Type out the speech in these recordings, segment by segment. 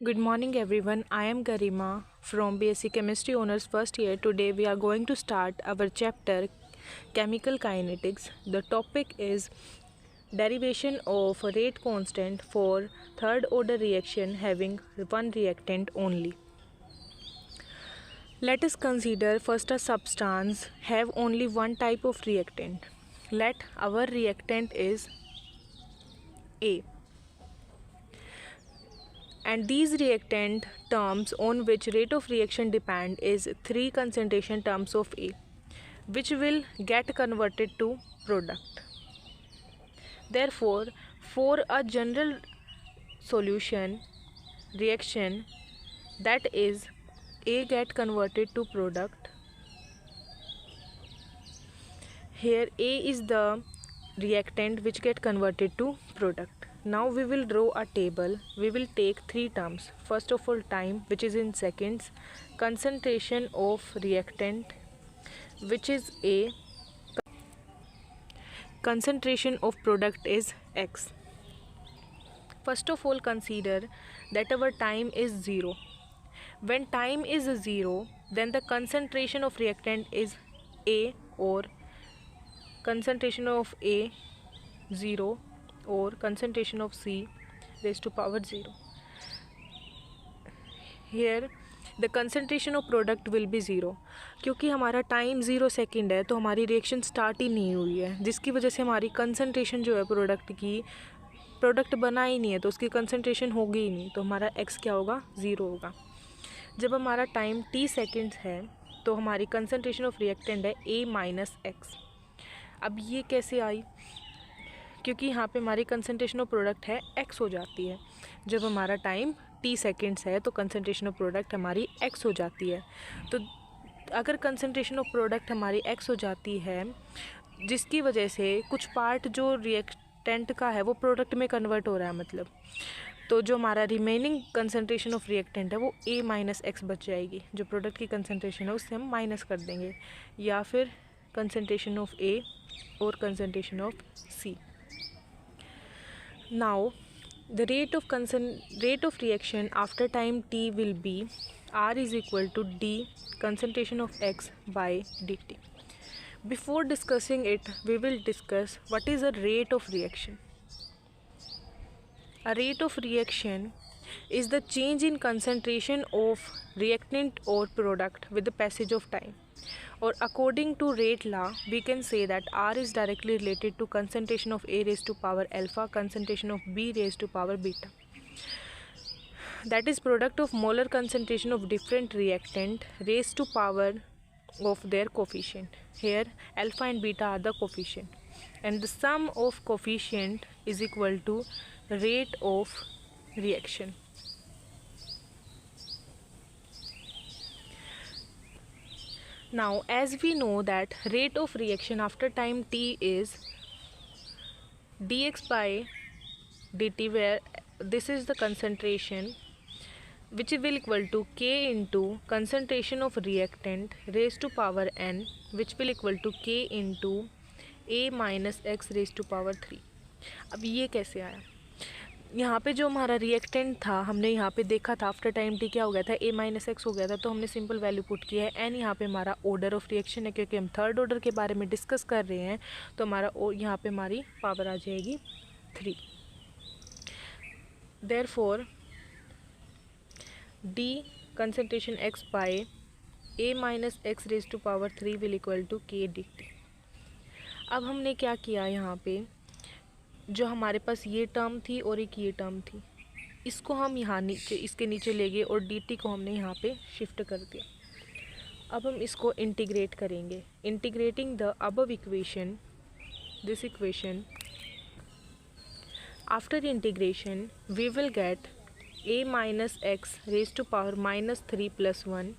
Good morning everyone. I am Garima from BSc Chemistry Honors first year. Today we are going to start our chapter Chemical Kinetics. The topic is derivation of rate constant for third order reaction having one reactant only. Let us consider first a substance have only one type of reactant. Let our reactant is A. And these reactant terms on which rate of reaction depend is three concentration terms of A, which will get converted to product. Therefore, for a general solution reaction, that is A get converted to product, here A is the reactant which get converted to product. Now we will draw a table. We will take three terms. First of all, time, which is in seconds, concentration of reactant, which is A, concentration of product is X. First of all, consider that our time is 0. When time is 0, then the concentration of reactant is A, or concentration of A 0, or concentration of C raised to power 0. Here the concentration of product will be 0. क्योंकि हमारा time 0 second है तो हमारी reaction start ही नहीं हुई है, जिसकी वजह से हमारी कंसनट्रेशन जो है प्रोडक्ट की, प्रोडक्ट बना ही नहीं है तो उसकी कंसनट्रेशन होगी ही नहीं, तो हमारा x क्या होगा, 0 होगा. जब हमारा टाइम t सेकेंड्स है तो हमारी कंसनट्रेशन ऑफ रिएक्टेंट है A माइनस एक्स. अब ये कैसे आई, क्योंकि यहाँ पे हमारी कंसनट्रेशन ऑफ प्रोडक्ट है x हो जाती है. जब हमारा टाइम t सेकेंड्स है तो कंसनट्रेशन ऑफ प्रोडक्ट हमारी x हो जाती है. तो अगर कंसनट्रेशन ऑफ प्रोडक्ट हमारी x हो जाती है, जिसकी वजह से कुछ पार्ट जो रिएक्टेंट का है वो प्रोडक्ट में कन्वर्ट हो रहा है, मतलब तो जो हमारा रिमेनिंग कंसनट्रेशन ऑफ रिएक्टेंट है वो A माइनस एक्स बच जाएगी. जो प्रोडक्ट की कंसनट्रेशन है उससे हम माइनस कर देंगे, या फिर concentration of A or concentration of C. Now the rate of reaction after time t will be R is equal to D concentration of X by dt. Before discussing it, we will discuss what is a rate of reaction. A rate of reaction is the change in concentration of reactant or product with the passage of time. Or according to rate law, we can say that R is directly related to concentration of A raised to power alpha, concentration of B raised to power beta. That is product of molar concentration of different reactant raised to power of their coefficient. Here alpha and beta are the coefficient, and the sum of coefficient is equal to rate of reaction. Now as we know that rate of reaction after time t is dx by dt, where this is the concentration, which will equal to k into concentration of reactant raised to power n, which will equal to k into A minus x raised to power 3. अब ये कैसे आया, यहाँ पे जो हमारा reactant था हमने यहाँ पे देखा था आफ्टर टाइम टी क्या हो गया था, A माइनस एक्स हो गया था, तो हमने सिंपल वैल्यू पुट किया है. एन यहाँ पे हमारा ऑर्डर ऑफ रिएक्शन है, क्योंकि हम थर्ड ऑर्डर के बारे में डिस्कस कर रहे हैं, तो हमारा यहाँ पे हमारी पावर आ जाएगी 3. Therefore D concentration x by A minus X raise to power 3 will equal to k dt. अब हमने क्या किया, यहाँ पे जो हमारे पास ये टर्म थी और एक ये टर्म थी, इसको हम यहाँ नीचे इसके नीचे ले गए और dt को हमने यहाँ पे शिफ्ट कर दिया. अब हम इसको इंटीग्रेट करेंगे. Integrating the above equation, this equation, after integration we will get A minus X raise to power minus 3 plus 1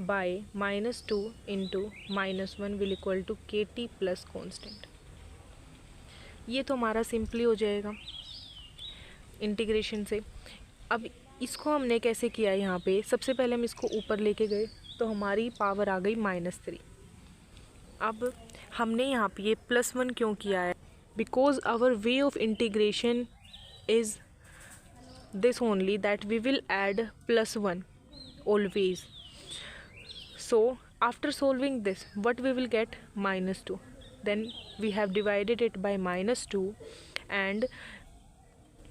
by minus 2 into minus 1 will equal to K T plus constant. ये तो हमारा simply हो जाएगा integration से. अब इसको हमने कैसे किया, यहाँ पे सबसे पहले हम इसको ऊपर लेके गए तो हमारी पावर आ गई -3. अब हमने यहाँ पे ये +1 क्यों किया है, because our way of integration is this only, that we will add +1 always. So after solving this, what we will get? -2. Then we have divided it by -2, and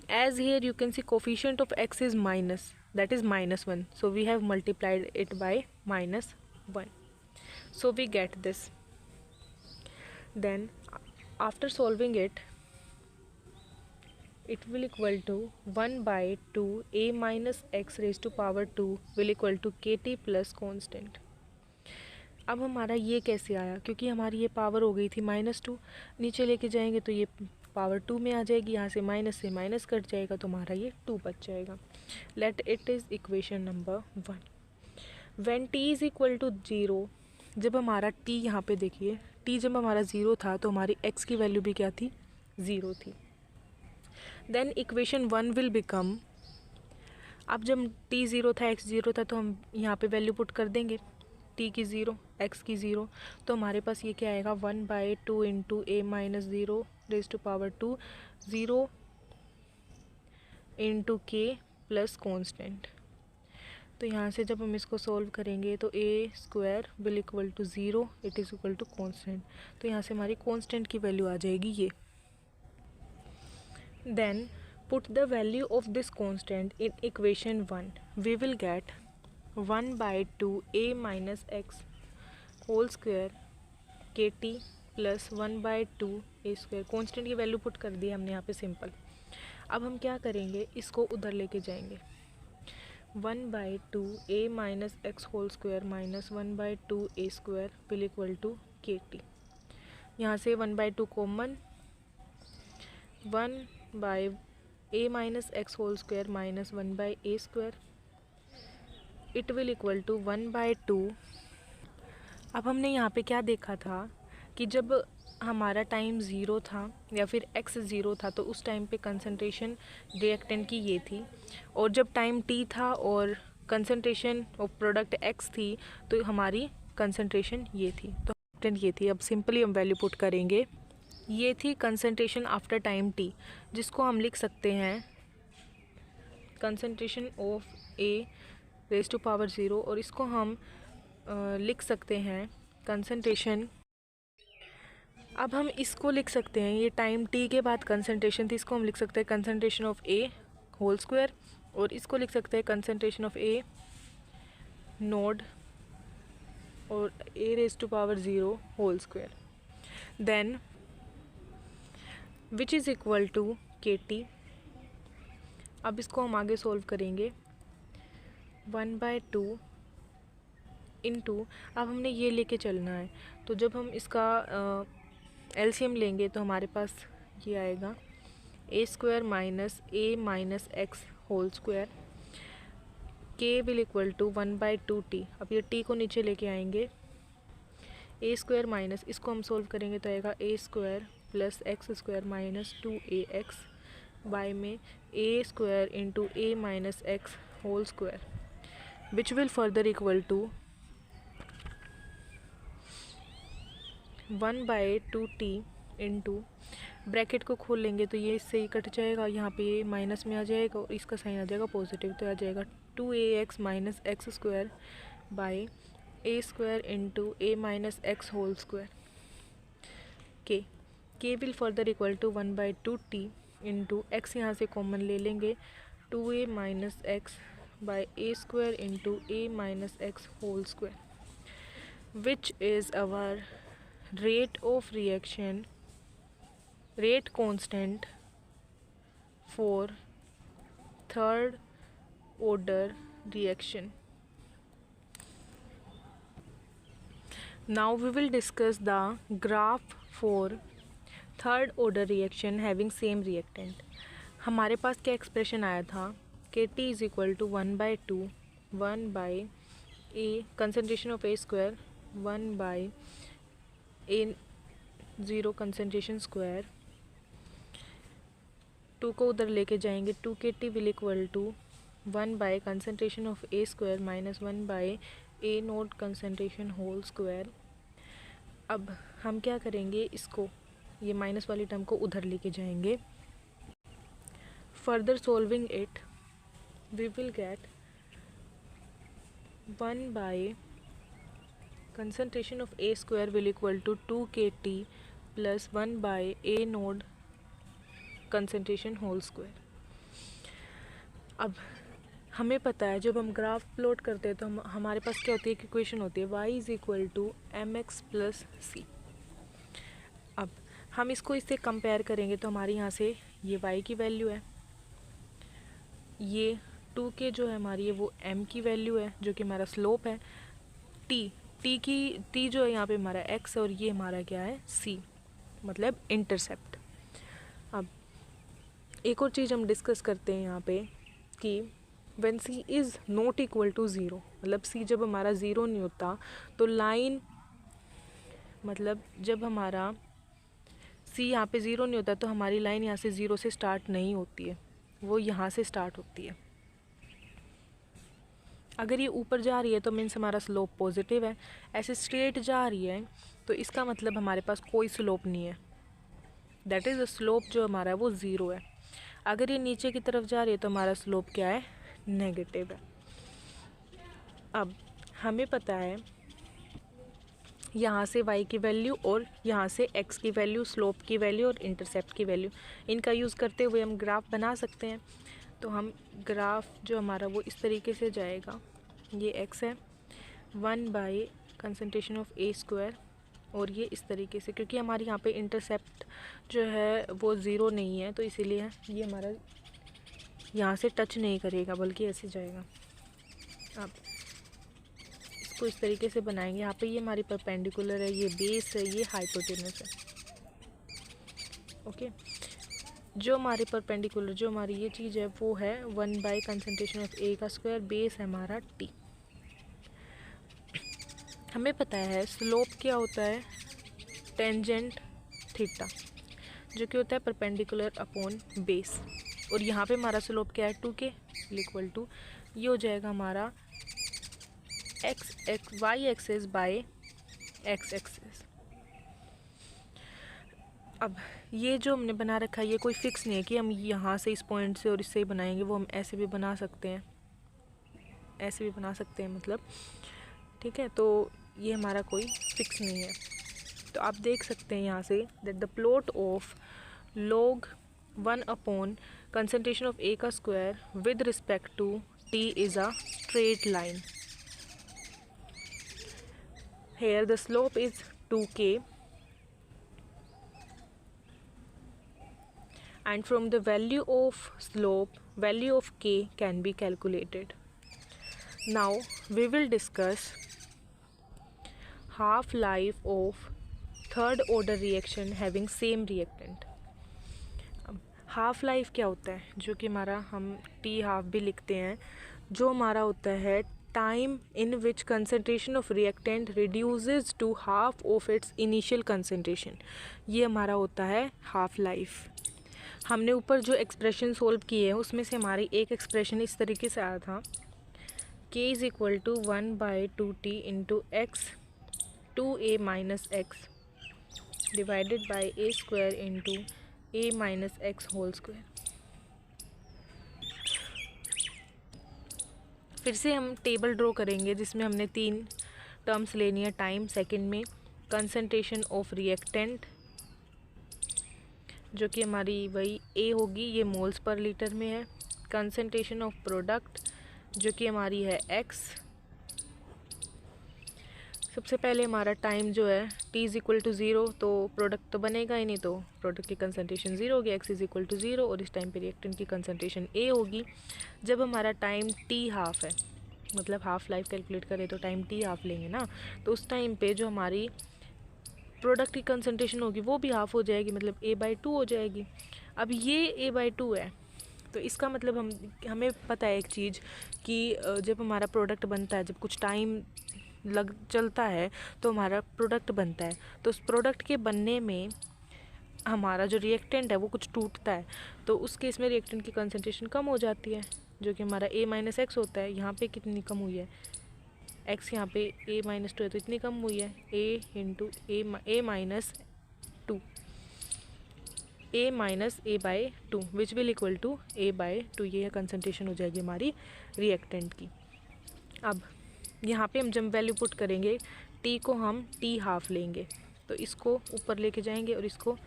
as here you can see coefficient of x is minus, that is -1, so we have multiplied it by -1, so we get this. Then after solving it, it will equal to 1/2 a minus x raised to power 2 will equal to kt plus constant. अब हमारा ये कैसे आया? क्योंकि हमारी ये power हो गई थी -2, नीचे लेके जाएंगे तो ये पावर 2 में आ जाएगी, यहाँ से माइनस कट जाएगा तो हमारा ये 2 बच जाएगा. Let it is equation number 1. When t is equal to 0, जब हमारा t, यहाँ पे देखिए t जब हमारा 0 था तो हमारी x की वैल्यू भी क्या थी? 0 थी. देन इक्वेशन 1 विल बिकम, अब जब t 0 था, x 0 था, तो हम यहाँ पे वैल्यू पुट कर देंगे, t की 0, x की 0, तो हमारे पास ये क्या आएगा? 1/2 into a minus 0 raise to power 2, 0 into k plus constant. तो यहाँ से जब हम इसको सॉल्व करेंगे तो a² will equal to 0, it is equal to constant. तो यहाँ से हमारी कॉन्स्टेंट की वैल्यू आ जाएगी ये. Then put the value of this constant in equation 1, we will get 1/2 a minus x whole square kt plus 1/2 a square. constant की value put कर दी हमने यहाँ पे सिंपल. अब हम क्या करेंगे? इसको उधर लेके जाएंगे. 1/2 a minus x whole square minus 1/2 a square will equal to kt. यहाँ से 1/2 common, 1/a minus x whole square minus 1/a square, it will equal to 1/2. अब हमने यहाँ पे क्या देखा था कि जब हमारा टाइम 0 था या फिर x 0 था तो उस टाइम पे कंसंट्रेशन रिएक्टेंट की ये थी, और जब टाइम t था और कंसंट्रेशन ऑफ प्रोडक्ट x थी तो हमारी कंसंट्रेशन ये थी, तो रिएक्टेंट ये थी. अब सिंपली हम वैल्यू पुट करेंगे. ये थी कंसंट्रेशन आफ्टर टाइम t, जिसको हम लिख सकते हैं concentration of a raise to power 0, और इसको हम लिख सकते हैं कंसंट्रेशन. अब हम इसको लिख सकते हैं, ये टाइम t के बाद कंसंट्रेशन थी, इसको हम लिख सकते हैं concentration of a whole square, और इसको लिख सकते हैं कंसंट्रेशन ऑफ a नोड और a raise to power 0 whole square. Then which is equal to kt. अब इसको हम आगे सोल्व करेंगे. 1/2 इंटू, अब हमने ये लेके चलना है, तो जब हम इसका एलसीएम लेंगे तो हमारे पास ये आएगा a² minus a minus X whole square, k will equal to 1/2 t. अब ये t को नीचे लेके आएंगे, a² माइनस, इसको हम सोल्व करेंगे तो आएगा a² plus x² minus 2ax by में a² into a minus X whole square, which will further equal to 1/2 t into, bracket को खोल लेंगे तो ये इससे ही कट जाएगा, यहाँ पे ये माइनस में आ जाएगा और इसका साइन आ जाएगा पॉजिटिव, तो आ जाएगा 2ax minus X square by a² into a minus X whole square. k will further equal to 1/2 t into X, यहाँ से कॉमन ले लेंगे, 2a minus X by a² into a minus X whole square, which is our rate of reaction, rate constant for third order reaction. Now we will discuss the graph for third order reaction having same reactant. हमारे पास क्या expression आया था कि t is equal to 1/2 1/a concentration of a² 1/a0 concentration square, 2 को उधर लेके जाएंगे, 2kt will equal to 1 concentration of a² minus 1/a0 concentration whole square. अब हम क्या करेंगे, इसको ये माइनस वाली टर्म को उधर लेके जाएंगे. Further solving it, we will get 1 by concentration of A square will equal to 2 kT plus 1 by A node concentration whole square. अब हमें पता है जब हम ग्राफ प्लॉट करते हैं तो हमारे पास क्या होती है, इक्वेशन होती है y is equal to mx plus C. अब हम इसको इससे कंपेयर करेंगे तो हमारे यहाँ से ये y की वैल्यू है, ये 2k जो है हमारी है वो m की वैल्यू है जो कि हमारा स्लोप है, t जो है यहाँ पे हमारा x है और ये हमारा क्या है c, मतलब इंटरसेप्ट। अब एक और चीज़ हम डिस्कस करते हैं यहाँ पे कि when c is not equal to zero, मतलब c जब हमारा ज़ीरो नहीं होता तो लाइन, मतलब जब हमारा c यहाँ पे ज़ीरो नहीं होता तो हमारी लाइन यहाँ से ज़ीरो से स्टार्ट नहीं होती है, वो यहाँ से स्टार्ट होती है। अगर ये ऊपर जा रही है तो मीन्स हमारा स्लोप पॉजिटिव है, ऐसे स्ट्रेट जा रही है तो इसका मतलब हमारे पास कोई स्लोप नहीं है, दैट इज़ स्लोप जो हमारा है वो ज़ीरो है। अगर ये नीचे की तरफ जा रही है तो हमारा स्लोप क्या है, नेगेटिव है। अब हमें पता है यहाँ से y की वैल्यू और यहाँ से x की वैल्यू, स्लोप की वैल्यू और इंटरसेप्ट की वैल्यू, इनका यूज़ करते हुए हम ग्राफ बना सकते हैं। तो हम ग्राफ जो हमारा वो इस तरीके से जाएगा, ये x है 1 by concentration of a square, और ये इस तरीके से, क्योंकि हमारे यहाँ पे इंटरसेप्ट जो है वो ज़ीरो नहीं है तो इसीलिए ये हमारा यहाँ से टच नहीं करेगा बल्कि ऐसे जाएगा। अब इसको इस तरीके से बनाएंगे, यहाँ पे ये हमारी परपेंडिकुलर है, ये बेस है, ये हाइपोटेनस है। ओके, जो हमारी परपेंडिकुलर जो हमारी ये चीज़ है वो है 1 बाई कंसंट्रेशन ऑफ a का स्क्वायर, बेस है हमारा t। हमें पता है स्लोप क्या होता है, टेंजेंट थीटा, जो कि होता है परपेंडिकुलर अपॉन बेस, और यहाँ पे हमारा स्लोप क्या है 2k इक्वल टू, ये हो जाएगा हमारा y axis by x axis. अब ये जो हमने बना रखा है ये कोई फिक्स नहीं है कि हम यहाँ से इस पॉइंट से और इससे ही बनाएंगे, वो हम ऐसे भी बना सकते हैं, ऐसे भी बना सकते हैं, मतलब ठीक है। तो ये हमारा कोई फिक्स नहीं है। तो आप देख सकते हैं यहाँ से that the plot of log 1 upon concentration of a का square with respect to t is a straight line. Here the slope is 2k and from the value of slope, value of k can be calculated. Now we will discuss half life of third order reaction having same reactant. Half life क्या होता है, जो कि हमारा हम T half भी लिखते हैं, जो हमारा होता है time in which concentration of reactant reduces to half of its initial concentration, ये हमारा होता है हाफ लाइफ। हमने ऊपर जो एक्सप्रेशन सोल्व किए हैं उसमें से हमारी एक एक्सप्रेशन इस तरीके से आया था, k is equal to 1 by 2t into X 2a minus X divided by a square into a minus X whole square. फिर से हम टेबल ड्रॉ करेंगे जिसमें हमने 3 टर्म्स लेनी है, टाइम सेकंड में, कंसंट्रेशन ऑफ रिएक्टेंट जो कि हमारी वही A होगी, ये मोल्स पर लीटर में है, कंसंट्रेशन ऑफ प्रोडक्ट जो कि हमारी है X। सबसे पहले हमारा टाइम जो है t इज़ इक्वल टू 0, तो प्रोडक्ट तो बनेगा ही नहीं, तो प्रोडक्ट की कंसंट्रेशन 0 होगी, x इज़ इक्वल टू 0, और इस टाइम पे रिएक्टेंट की कंसंट्रेशन a होगी। जब हमारा टाइम t हाफ है, मतलब हाफ लाइफ कैलकुलेट करें तो टाइम t हाफ लेंगे ना, तो उस टाइम पे जो हमारी प्रोडक्ट की कंसंट्रेशन होगी वो भी हाफ हो जाएगी, मतलब a/2 हो जाएगी। अब ये a/2 है तो इसका मतलब हमें पता है एक चीज़ कि जब हमारा प्रोडक्ट बनता है, जब कुछ टाइम लग चलता है तो हमारा प्रोडक्ट बनता है, तो उस प्रोडक्ट के बनने में हमारा जो रिएक्टेंट है वो कुछ टूटता है, तो उस केस में रिएक्टेंट की कंसंट्रेशन कम हो जाती है, जो कि हमारा a माइनस एक्स होता है। यहाँ पे कितनी कम हुई है, x यहाँ पे a माइनस 2 है तो इतनी कम हुई है, a into a minus 2। A minus A by two which will equal to A by two. ये कंसनट्रेशन हो जाएगी हमारी रिएक्टेंट की। अब यहाँ पे हम जब वैल्यू पुट करेंगे टी को हम टी हाफ लेंगे, तो इसको ऊपर लेके जाएंगे और इसको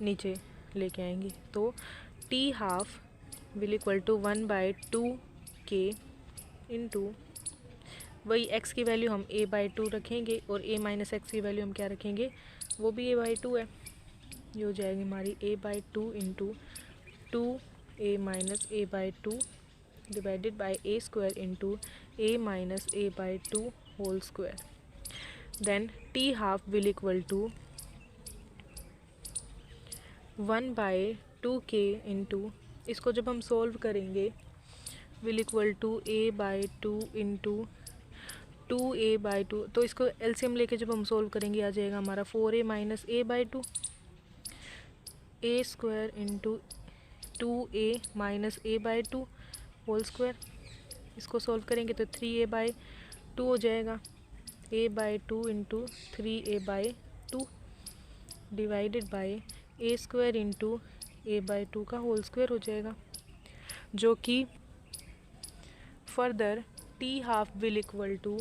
नीचे लेके आएंगे, तो T half will equal to 1/2k into वही x की वैल्यू हम a/2 रखेंगे और a माइनस एक्स की वैल्यू हम क्या रखेंगे, वो भी a/2 है। ये हो जाएगी हमारी a/2 into 2a minus a/2 divided by a square into a minus a/2 whole square. Then t half will equal to 1/2k into, इसको जब हम सॉल्व करेंगे will equal to a/2 into 2a/2, तो इसको एलसीएम लेके जब हम solve करेंगे आ जाएगा हमारा 4a minus a/2 a square into 2a minus a/2 whole square. इसको सॉल्व करेंगे तो 3a/2 हो जाएगा, a/2 into 3a/2 divided by a square into a/2 का होल स्क्वायर हो जाएगा, जो कि further T half will equal to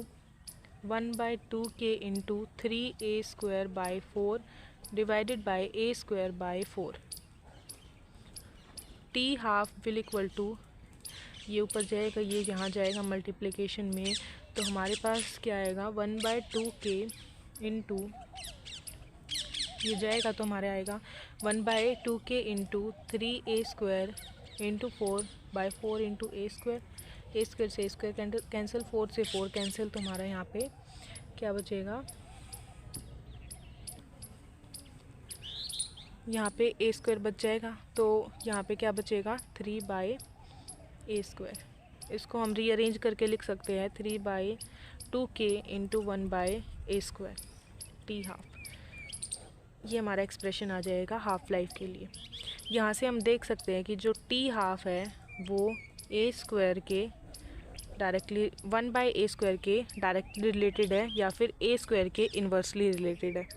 1/2k into 3a square by 4 divided by a square by 4। T half will equal to, ये ऊपर जाएगा ये यहाँ जाएगा मल्टीप्लिकेशन में, तो हमारे पास क्या आएगा 1/2k इंटू, ये जाएगा तो हमारे आएगा 1/2k into 3a square into 4/4 into a square. A square से स्क्वायर कैंसिल, 4 से 4 कैंसिल, तो हमारा यहाँ पे क्या बचेगा, यहाँ पे ए स्क्वायर बच जाएगा, तो यहाँ पे क्या बचेगा 3/a स्क्वायर। इसको हम रीअरेंज करके लिख सकते हैं 3/2k into 1/a square T half. ये हमारा एक्सप्रेशन आ जाएगा हाफ लाइफ के लिए। यहाँ से हम देख सकते हैं कि जो टी हाफ है वो ए स्क्वायर के डायरेक्टली 1/a स्क्वायर के डायरेक्टली रिलेटेड है या फिर a स्क्वायर के इन्वर्सली रिलेटेड है।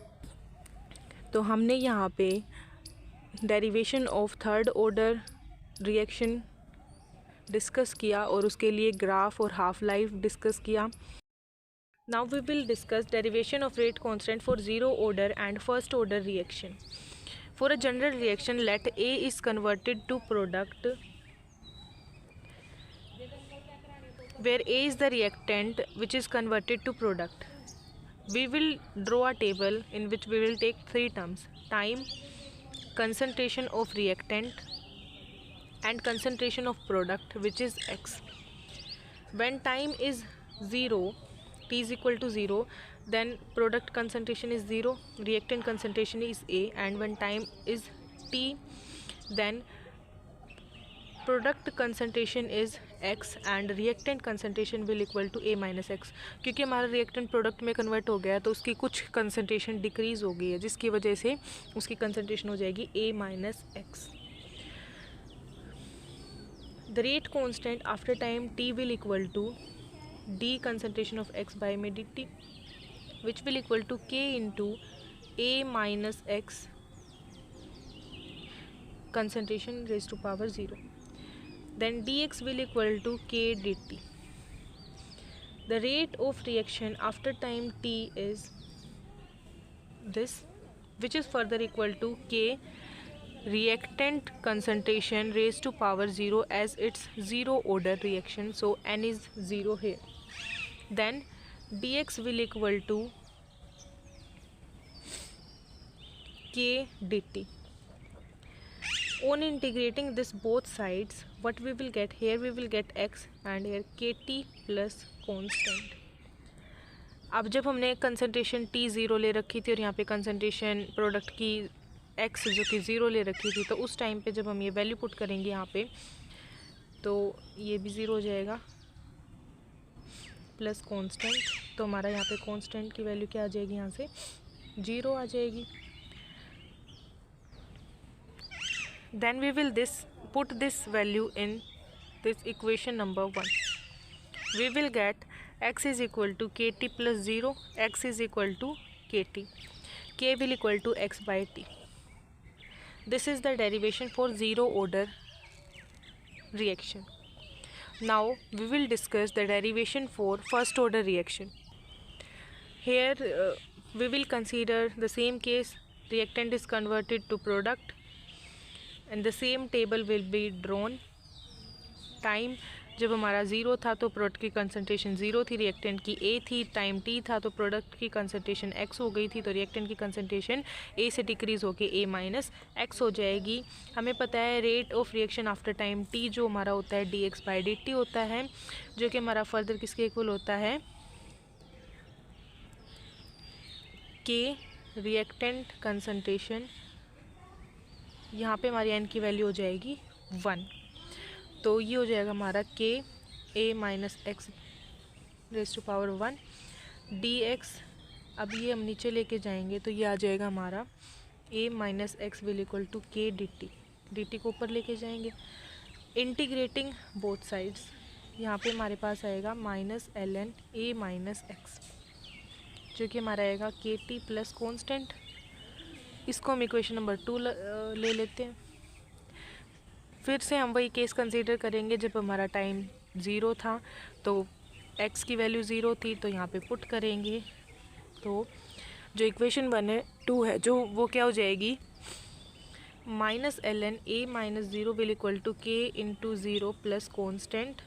तो हमने यहाँ पे derivation of third order reaction discuss किया और उसके लिए ग्राफ और हाफ लाइफ डिस्कस किया। Now we will discuss derivation of rate constant for zero order and first order reaction. For a general reaction let A is converted to product where A is the reactant which is converted to product. We will draw a table in which we will take three terms: time, concentration of reactant and concentration of product, which is x. When time is 0, t is equal to 0, then product concentration is 0, reactant concentration is A, and when time is t, then product concentration is x and reactant concentration will equal to a minus X. क्योंकि हमारा reactant product में convert हो गया तो उसकी कुछ concentration decrease हो गई है, जिसकी वजह से उसकी कंसनट्रेशन हो जाएगी a माइनस एक्स। The rate constant after time t will equal to d concentration of x by में dt which will equal to k into a minus X concentration raised to power 0. Then dx will equal to k dt. The rate of reaction after time t is this, which is further equal to k reactant concentration raised to power 0 as its zero order reaction, so n is 0 here. Then dx will equal to k dt. On integrating this both sides, what we will get, here we will get x and here kt plus constant. अब जब हमने concentration t 0 ले रखी थी और यहाँ पे concentration product की x जो कि 0 ले रखी थी, तो उस टाइम पे जब हम ये वैल्यू पुट करेंगे यहाँ पे तो ये भी 0 हो जाएगा प्लस कांस्टेंट, तो हमारा यहाँ पे कांस्टेंट की वैल्यू क्या आ जाएगी, यहाँ से 0 आ जाएगी। Then we will put this value in this equation number 1. We will get x is equal to kt plus 0, x is equal to kt, k will equal to x by t. This is the derivation for zero order reaction. Now we will discuss the derivation for first order reaction. Here we will consider the same case, reactant is converted to product and the same table will be drawn. Time जब हमारा zero था तो product की concentration zero थी, reactant की ए थी, time T था तो प्रोडक्ट की कंसनट्रेशन एक्स हो गई थी, तो रिएक्टेंट की कंसनट्रेशन ए से डिक्रीज़ होकर ए माइनस एक्स हो जाएगी. हमें पता है rate of reaction after time T जो हमारा होता है D x by D T होता है, जो कि हमारा फर्दर किसके इक्वल होता है के रिएक्टेंट कंसनट्रेशन. यहाँ पे हमारी एन की वैल्यू हो जाएगी 1, तो ये हो जाएगा हमारा K A minus X raise to power 1 D X. अब ये हम नीचे लेके जाएंगे तो ये आ जाएगा हमारा A minus X will equal to K D T. D T को ऊपर लेके जाएंगे, इंटीग्रेटिंग बोथ साइड्स. यहाँ पे हमारे पास आएगा minus L N A minus X, जो कि हमारा आएगा के टी प्लस कॉन्स्टेंट. इसको हम इक्वेशन नंबर 2 ले लेते हैं. फिर से हम वही केस कंसीडर करेंगे जब हमारा टाइम ज़ीरो था तो x की वैल्यू ज़ीरो थी, तो यहाँ पे पुट करेंगे तो जो इक्वेशन 2 है जो वो क्या हो जाएगी minus L N A minus zero will equal to K into zero plus constant.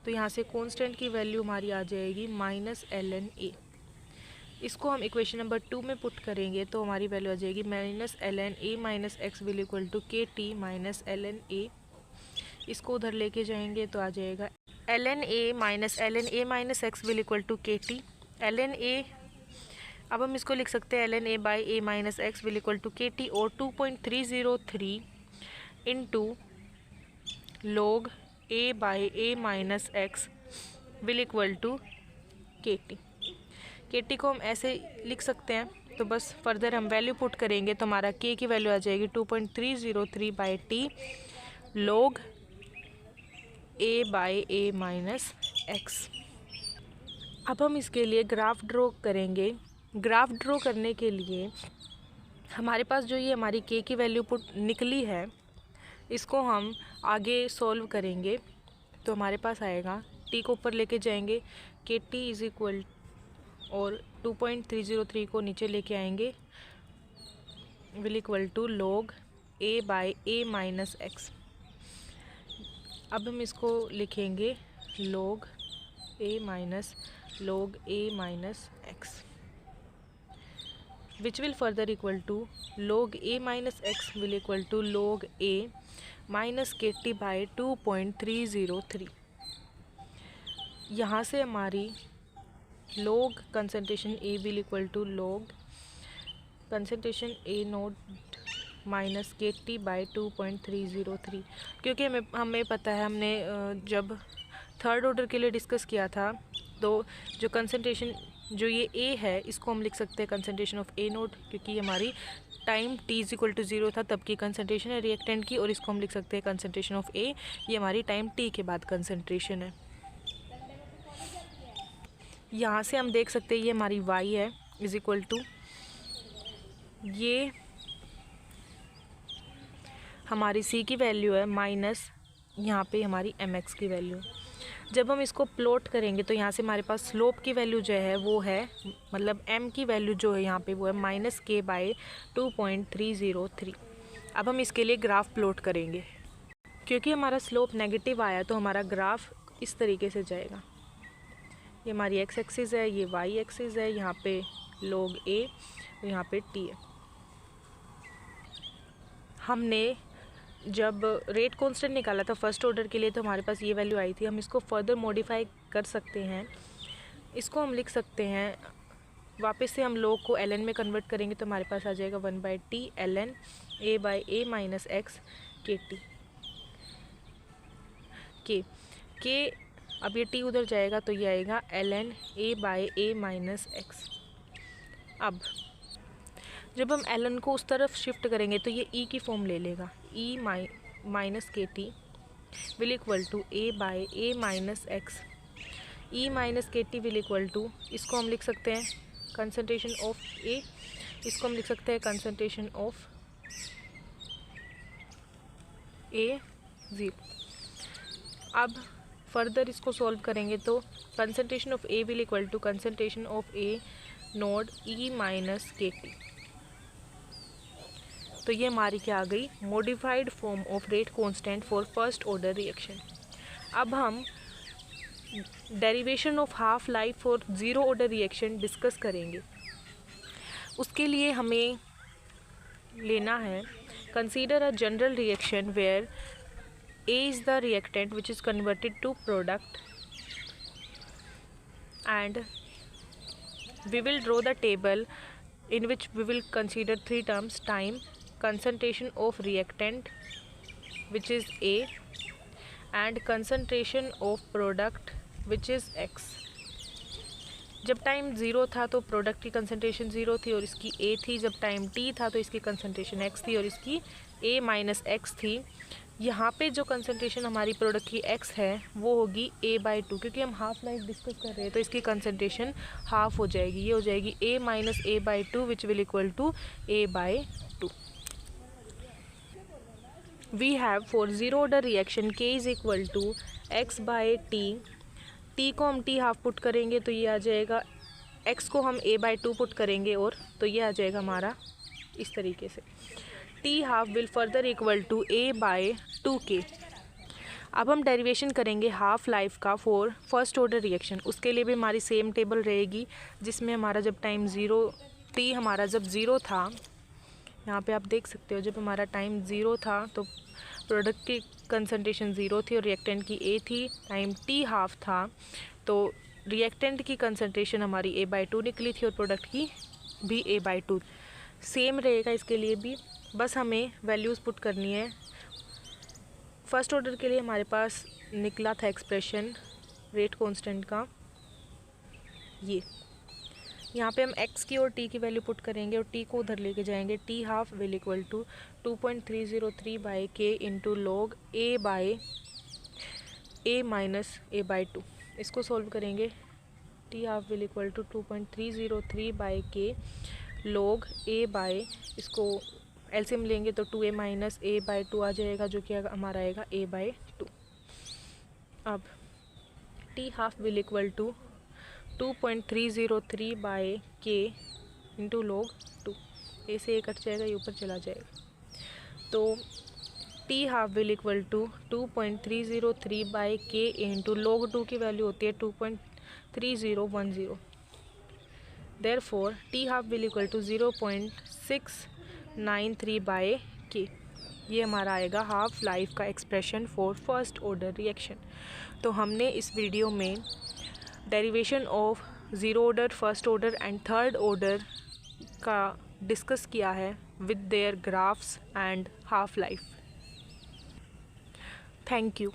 तो यहाँ से कॉन्स्टेंट की वैल्यू हमारी आ जाएगी माइनस एल एन ए. इसको हम इक्वेशन नंबर 2 में पुट करेंगे तो हमारी वैल्यू आ जाएगी minus L N A minus X will equal to K T minus L N A. इसको उधर लेके जाएंगे तो आ जाएगा L N A minus X will equal to K T. L N A अब हम इसको लिख सकते हैं L N A by A minus X will equal to K T, और 2.303 into log A by A minus X will equal to K T. के T को हम ऐसे लिख सकते हैं, तो बस फर्दर हम वैल्यू पुट करेंगे तो हमारा के की वैल्यू आ जाएगी 2.303 by T log A by A minus X. अब हम इसके लिए ग्राफ ड्रॉ करेंगे. ग्राफ ड्रॉ करने के लिए हमारे पास जो ये हमारी के की वैल्यू पुट निकली है इसको हम आगे सॉल्व करेंगे. तो हमारे पास आएगा टी को ऊपर लेके जाएंगे के टी इज़ इक्वल और 2.303 को नीचे लेके आएंगे will equal to log A by A minus X. अब हम इसको लिखेंगे log A minus X which will further equal to log a minus X will equal to log a minus K T by 2.303. यहाँ से हमारी log concentration a will equal to log concentration a naught minus K T by 2.303. क्योंकि हमें पता है हमने जब third order के लिए डिस्कस किया था तो जो कंसनट्रेशन जो ये a है इसको हम लिख सकते हैं कंसनट्रेशन ऑफ a नोट, क्योंकि हमारी time t is equal to 0 था तब की कंसनट्रेशन है रिएक्टेंट की, और इसको हम लिख सकते हैं कंसनट्रेशन ऑफ a. ये हमारी टाइम t के बाद कंसनट्रेशन है. यहाँ से हम देख सकते हैं ये हमारी y है इज इक्वल टू ये हमारी c की वैल्यू है माइनस यहाँ पे हमारी mx की वैल्यू. जब हम इसको प्लॉट करेंगे तो यहाँ से हमारे पास स्लोप की वैल्यू जो है वो है मतलब m की वैल्यू जो है यहाँ पे वो है माइनस के बाई 2.303. अब हम इसके लिए ग्राफ प्लॉट करेंगे. क्योंकि हमारा स्लोप नेगेटिव आया तो हमारा ग्राफ इस तरीके से जाएगा. ये हमारी एक्स एक्सिस है, ये वाई एक्सिस है, यहाँ पे log a, यहाँ पे t है. हमने जब रेट कांस्टेंट निकाला था फर्स्ट ऑर्डर के लिए तो हमारे पास ये वैल्यू आई थी. हम इसको फर्दर मॉडिफाई कर सकते हैं. इसको हम लिख सकते हैं वापस से हम log को ln में कन्वर्ट करेंगे तो हमारे पास आ जाएगा 1/t ln a by a minus x के टी के. अब ये t उधर जाएगा तो ये आएगा ln a by a minus X. अब जब हम ln को उस तरफ शिफ्ट करेंगे तो ये e की फॉर्म ले लेगा. e minus K T will equal to a by a minus X. e minus K T will equal to इसको हम लिख सकते हैं कंसनट्रेशन ऑफ a इसको हम लिख सकते हैं कंसंट्रेशन ऑफ ए 0। अब फर्दर इसको सॉल्व करेंगे तो concentration of A will equal to concentration of A node E minus K T. तो ये हमारी क्या आ गई, modified form of rate constant for first order reaction. अब हम derivation of half life for zero order reaction discuss करेंगे। उसके लिए हमें लेना है, consider a general reaction where A is the reactant which is converted to product, and we will draw the table in which we will consider three terms: time, concentration of reactant which is A, and concentration of product which is X। जब time 0 था तो product की concentration 0 थी और इसकी A थी। जब time T था तो इसकी कंसंट्रेशन X थी और इसकी A माइनस X थी। यहाँ पे जो कंसंट्रेशन हमारी प्रोडक्ट की X है वो होगी A/2, क्योंकि हम हाफ लाइफ डिस्कस कर रहे हैं तो इसकी कंसंट्रेशन हाफ हो जाएगी, ये हो जाएगी A minus A/2 which will equal to A/2। We have for zero order reaction K is equal to X/T। T को हम T हाफ पुट करेंगे तो ये आ जाएगा, X को हम A/2 पुट करेंगे और तो ये आ जाएगा हमारा इस तरीके से। T half will further equal to A/2K। अब हम डेरिवेशन करेंगे हाफ लाइफ का फॉर फर्स्ट ऑर्डर रिएक्शन। उसके लिए भी हमारी सेम टेबल रहेगी जिसमें हमारा जब टाइम 0 T हमारा जब 0 था, यहाँ पे आप देख सकते हो, जब हमारा टाइम 0 था तो प्रोडक्ट की कंसंट्रेशन 0 थी और रिएक्टेंट की A थी। टाइम T हाफ था तो रिएक्टेंट की कंसंट्रेशन हमारी A/2 निकली थी और प्रोडक्ट की भी A/2। सेम रहेगा इसके लिए भी, बस हमें वैल्यूज़ पुट करनी है। फर्स्ट ऑर्डर के लिए हमारे पास निकला था एक्सप्रेशन रेट कांस्टेंट का, ये यहाँ पे हम x की और t की वैल्यू पुट करेंगे और t को उधर लेके जाएंगे। T half will equal to 2.303/k into log A minus A/2। इसको सॉल्व करेंगे। T half will equal to 2.303/k log A/, इसको एलसीएम लेंगे तो 2A माइनस A/2 आ जाएगा, जो कि हमारा आएगा A/2। अब T half will equal to 2.303/k into log 2। A से ए कट जाएगा, ये ऊपर चला जाएगा। तो T half will equal to 2.303/k into log 2 की वैल्यू होती है 2.3010। Therefore T half will equal to 0.693/k। ये हमारा आएगा हाफ लाइफ का expression for first order reaction. तो हमने इस वीडियो में derivation of zero order, first order and third order का डिस्कस किया है with their graphs and half life. Thank you.